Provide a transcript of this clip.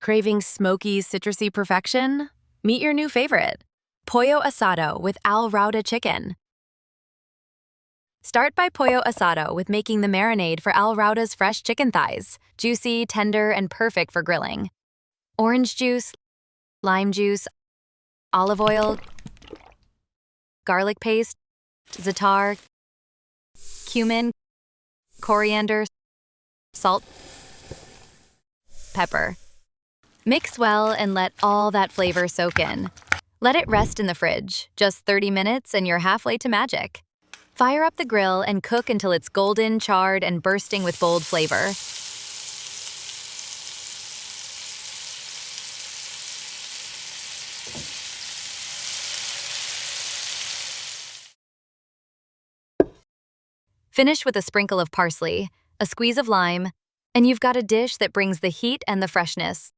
Craving smoky, citrusy perfection? Meet your new favorite, Pollo Asado with Rawdah Chicken. Start by Pollo Asado with making the marinade for Rawdah's fresh chicken thighs, juicy, tender, and perfect for grilling. Orange juice, lime juice, olive oil, garlic paste, za'atar, cumin, coriander, salt, pepper. Mix well and let all that flavor soak in. Let it rest in the fridge, just 30 minutes and you're halfway to magic. Fire up the grill and cook until it's golden, charred, and bursting with bold flavor. Finish with a sprinkle of parsley, a squeeze of lime, and you've got a dish that brings the heat and the freshness.